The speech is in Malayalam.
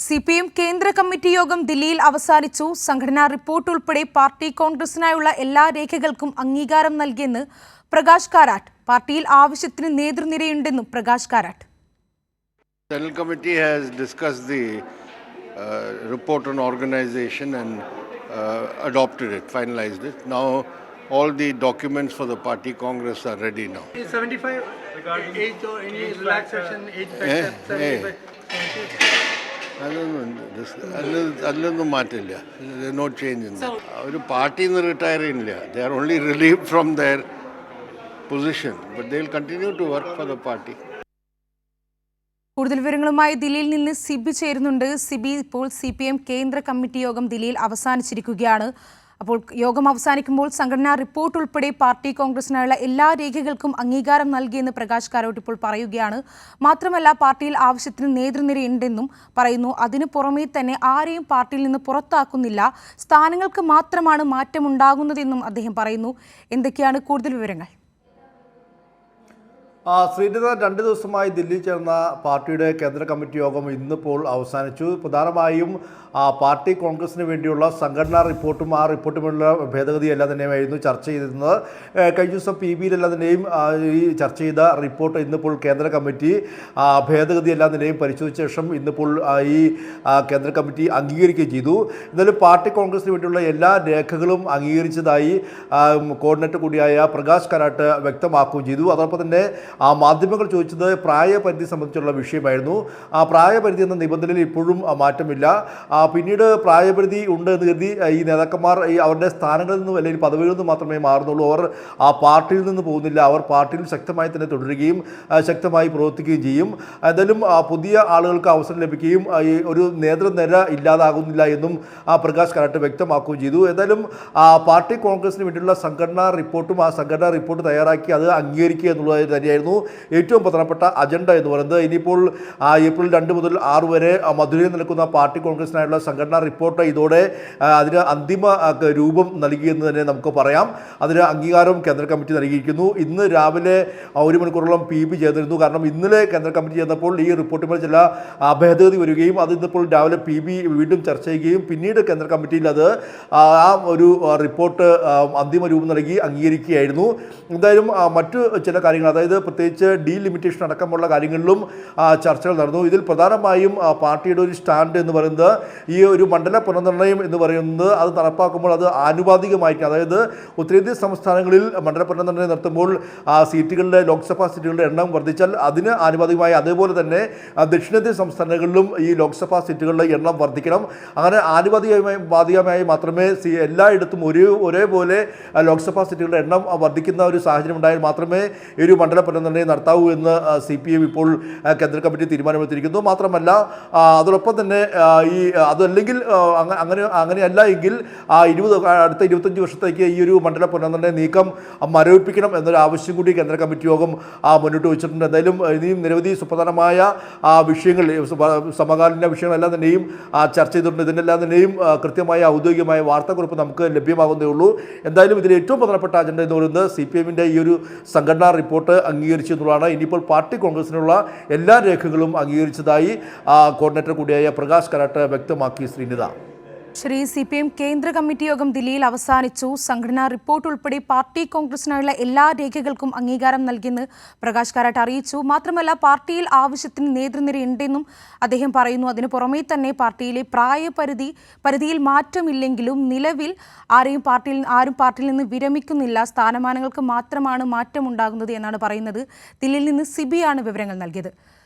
സിപിഎം കേന്ദ്ര കമ്മിറ്റി യോഗം ദില്ലിയിൽ അവസാനിച്ചു. സംഘടനാ റിപ്പോർട്ട് ഉൾപ്പെടെ പാർട്ടി കോൺഗ്രസിനായുള്ള എല്ലാ രേഖകൾക്കും അംഗീകാരം നൽകിയെന്ന് പ്രകാശ് കാരാട്ട്. പാർട്ടിയിൽ ആവശ്യത്തിന് നേതൃനിരയുണ്ടെന്നും Prakash Karat. Central Committee has discussed the report on organization and adopted it, finalized it. Now all the documents for the party congress are ready now. 75 regarding age or any relaxation, age factor, 75. അതിലൊന്നും മാറ്റില്ല. No change in that. അവർ പാർട്ടിയിൽ നിന്ന് റിട്ടയർ ചെയ്യുന്നില്ല. They are only relieve from their position, but they will continue to work for the party. കൂടുതൽ വിവരങ്ങളുമായി ദില്ലിയിൽ നിന്ന് സിബി ചേരുന്നുണ്ട്. സിബി, ഇപ്പോൾ സിപിഎം കേന്ദ്ര കമ്മിറ്റി യോഗം ദില്ലിയിൽ അവസാനിച്ചിരിക്കുകയാണ്. അപ്പോൾ യോഗം അവസാനിക്കുമ്പോൾ സംഘടനാ റിപ്പോർട്ട് ഉൾപ്പെടെ പാർട്ടി കോൺഗ്രസിനായുള്ള എല്ലാ രേഖകൾക്കും അംഗീകാരം നൽകിയെന്ന് പ്രകാശ് കാരാട്ട് ഇപ്പോൾ പറയുകയാണ്. മാത്രമല്ല, പാർട്ടിയിൽ ആവശ്യത്തിന് നേതൃനിരയുണ്ടെന്നും പറയുന്നു. അതിനു പുറമേ തന്നെ ആരെയും പാർട്ടിയിൽ നിന്ന് പുറത്താക്കുന്നില്ല, സ്ഥാനങ്ങൾക്ക് മാത്രമാണ് മാറ്റമുണ്ടാകുന്നതെന്നും അദ്ദേഹം പറയുന്നു. എന്തൊക്കെയാണ് കൂടുതൽ വിവരങ്ങൾ? ശ്രീനിധ, 2 ദിവസമായി ദില്ലിയിൽ ചേർന്ന പാർട്ടിയുടെ കേന്ദ്ര കമ്മിറ്റി യോഗം ഇന്നിപ്പോൾ അവസാനിച്ചു. പ്രധാനമായും പാർട്ടി കോൺഗ്രസിന് വേണ്ടിയുള്ള സംഘടനാ റിപ്പോർട്ടും ആ റിപ്പോർട്ടുമുള്ള ഭേദഗതി എല്ലാം തന്നെയായിരുന്നു ചർച്ച ചെയ്തിരുന്നത്. കഴിഞ്ഞ ദിവസം PBയിലെല്ലാം തന്നെയും ഈ ചർച്ച ചെയ്ത റിപ്പോർട്ട് ഇന്നിപ്പോൾ കേന്ദ്ര കമ്മിറ്റി ഭേദഗതി എല്ലാം തന്നെയും പരിശോധിച്ച ശേഷം ഇന്നിപ്പോൾ ഈ കേന്ദ്ര കമ്മിറ്റി അംഗീകരിക്കുകയും ചെയ്തു. എന്നാലും പാർട്ടി കോൺഗ്രസിന് വേണ്ടിയുള്ള എല്ലാ രേഖകളും അംഗീകരിച്ചതായി കോർഡിനേറ്റർ കൂടിയായ പ്രകാശ് കാരാട്ട് വ്യക്തമാക്കുകയും ചെയ്തു. അതോടൊപ്പം തന്നെ മാധ്യമങ്ങൾ ചോദിച്ചത് പ്രായപരിധി സംബന്ധിച്ചുള്ള വിഷയമായിരുന്നു. പ്രായപരിധി എന്ന നിബന്ധനയിൽ ഇപ്പോഴും മാറ്റമില്ല. പിന്നീട് പ്രായപരിധി ഉണ്ട് എന്ന് കരുതി ഈ നേതാക്കന്മാർ അവരുടെ സ്ഥാനങ്ങളിൽ നിന്നും അല്ലെങ്കിൽ പദവികളിൽ നിന്നും മാത്രമേ മാറുന്നുള്ളൂ. അവർ പാർട്ടിയിൽ നിന്ന് പോകുന്നില്ല. അവർ പാർട്ടിയിൽ ശക്തമായി തന്നെ തുടരുകയും ശക്തമായി പ്രവർത്തിക്കുകയും ചെയ്യും. എന്തായാലും പുതിയ ആളുകൾക്ക് അവസരം ലഭിക്കുകയും ഒരു നേതൃനിര ഇല്ലാതാകുന്നില്ല എന്നും പ്രകാശ് കാരാട്ട് വ്യക്തമാക്കുകയും ചെയ്തു. എന്തായാലും പാർട്ടി കോൺഗ്രസിന് വേണ്ടിയുള്ള സംഘടനാ റിപ്പോർട്ടും ആ സംഘടനാ റിപ്പോർട്ട് തയ്യാറാക്കി അത് അംഗീകരിക്കുക എന്നുള്ളത് തന്നെയായിരുന്നു ഏറ്റവും പ്രധാനപ്പെട്ട അജണ്ട എന്ന് പറയുന്നത്. ഇനിയിപ്പോൾ ഏപ്രിൽ 2 മുതൽ 6 വരെ മധുരയിൽ നടക്കുന്ന പാർട്ടി കോൺഗ്രസിനായുള്ള സംഘടനാ റിപ്പോർട്ട് ഇതോടെ അതിന് അന്തിമ രൂപം നൽകിയെന്ന് തന്നെ നമുക്ക് പറയാം. അതിന് അംഗീകാരം കേന്ദ്ര കമ്മിറ്റി നൽകിയിരിക്കുന്നു. ഇന്ന് രാവിലെ 1 മണിക്കൂറോളം PB ചേർന്നിരുന്നു. കാരണം ഇന്നലെ കേന്ദ്ര കമ്മിറ്റി ചേർന്നപ്പോൾ ഈ റിപ്പോർട്ടുകൾ ചില ഭേദഗതി വരികയും അത് ഇന്നിപ്പോൾ രാവിലെ PB വീണ്ടും ചർച്ച ചെയ്യുകയും പിന്നീട് കേന്ദ്ര കമ്മിറ്റിയിൽ അത് ആ ഒരു റിപ്പോർട്ട് അന്തിമ രൂപം നൽകി അംഗീകരിക്കുകയായിരുന്നു. എന്തായാലും മറ്റു ചില കാര്യങ്ങൾ, അതായത് പ്രത്യേകിച്ച് ഡീലിമിറ്റേഷൻ അടക്കമുള്ള കാര്യങ്ങളിലും ചർച്ചകൾ നടന്നു. ഇതിൽ പ്രധാനമായും പാർട്ടിയുടെ ഒരു സ്റ്റാൻഡ് എന്ന് പറയുന്നത് ഈ ഒരു മണ്ഡല പുനർനിർണ്ണയം എന്ന് പറയുന്നത് അത് നടപ്പാക്കുമ്പോൾ അത് ആനുപാതികമായിരിക്കും. അതായത് ഉത്തരേന്ത്യൻ സംസ്ഥാനങ്ങളിൽ മണ്ഡല പുനർനിർണ്ണയം നടത്തുമ്പോൾ സീറ്റുകളുടെ ലോക്സഭാ സീറ്റുകളുടെ എണ്ണം വർദ്ധിച്ചാൽ അതിന് ആനുപാതികമായി അതേപോലെ തന്നെ ദക്ഷിണേന്ത്യൻ സംസ്ഥാനങ്ങളിലും ഈ ലോക്സഭാ സീറ്റുകളുടെ എണ്ണം വർദ്ധിക്കണം. അങ്ങനെ ആനുപാതികമായി മാത്രമേ എല്ലായിടത്തും ഒരേപോലെ ലോക്സഭാ സീറ്റുകളുടെ എണ്ണം വർദ്ധിക്കുന്ന ഒരു സാഹചര്യം ഉണ്ടായാൽ മാത്രമേ ഈ ഒരു മണ്ഡല പുനർനിർണ്ണയം നടത്താവൂ എന്ന് CPM ഇപ്പോൾ കേന്ദ്ര കമ്മിറ്റി തീരുമാനമെടുത്തിരിക്കുന്നു. മാത്രമല്ല, അതോടൊപ്പം തന്നെ ഈ അതല്ലെങ്കിൽ അങ്ങനെയല്ല എങ്കിൽ അടുത്ത 25 വർഷത്തേക്ക് ഈ ഒരു മണ്ഡല പുനർനിർണ്ണയ നീക്കം മരവിപ്പിക്കണം എന്നൊരു ആവശ്യം കൂടി കേന്ദ്ര കമ്മിറ്റി യോഗം മുന്നോട്ട് വെച്ചിട്ടുണ്ട്. എന്തായാലും ഇനിയും നിരവധി സുപ്രധാനമായ വിഷയങ്ങൾ, സമകാലീന വിഷയങ്ങളെല്ലാം തന്നെയും ചർച്ച ചെയ്തിട്ടുണ്ട്. ഇതിനെല്ലാം തന്നെയും കൃത്യമായ ഔദ്യോഗികമായ വാർത്താക്കുറിപ്പ് നമുക്ക് ലഭ്യമാകുന്നേ ഉള്ളൂ. എന്തായാലും ഇതിൽ ഏറ്റവും പ്രധാനപ്പെട്ട അജണ്ട എന്ന് പറയുന്നത് CPMൻ്റെ ഈ ഒരു സംഘടനാ റിപ്പോർട്ട് അംഗീകരിച്ചു എന്നുള്ളതാണ്. ഇനിയിപ്പോൾ പാർട്ടി കോൺഗ്രസിനുള്ള എല്ലാ രേഖകളും അംഗീകരിച്ചതായി കോർഡിനേറ്റർ കൂടിയായ പ്രകാശ് കാരാട്ട് വ്യക്തമാക്കി. ശ്രീനിധ, CPM കേന്ദ്ര കമ്മിറ്റി യോഗം ദില്ലിയിൽ അവസാനിച്ചു. സംഘടനാ റിപ്പോർട്ട് ഉൾപ്പെടെ പാർട്ടി കോൺഗ്രസിനായുള്ള എല്ലാ രേഖകൾക്കും അംഗീകാരം നൽകിയെന്ന് പ്രകാശ് കാരാട്ട് അറിയിച്ചു. മാത്രമല്ല, പാർട്ടിയിൽ ആവശ്യത്തിന് നേതൃനിരയുണ്ടെന്നും അദ്ദേഹം പറയുന്നു. അതിനു പുറമേ തന്നെ പാർട്ടിയിലെ പരിധിയിൽ മാറ്റമില്ലെങ്കിലും നിലവിൽ ആരും പാർട്ടിയിൽ നിന്ന് വിരമിക്കുന്നില്ല, സ്ഥാനമാനങ്ങൾക്ക് മാത്രമാണ് മാറ്റമുണ്ടാകുന്നത് എന്നാണ് പറയുന്നത്. ദില്ലിയിൽ നിന്ന് സിബിയാണ് വിവരങ്ങൾ നൽകിയത്.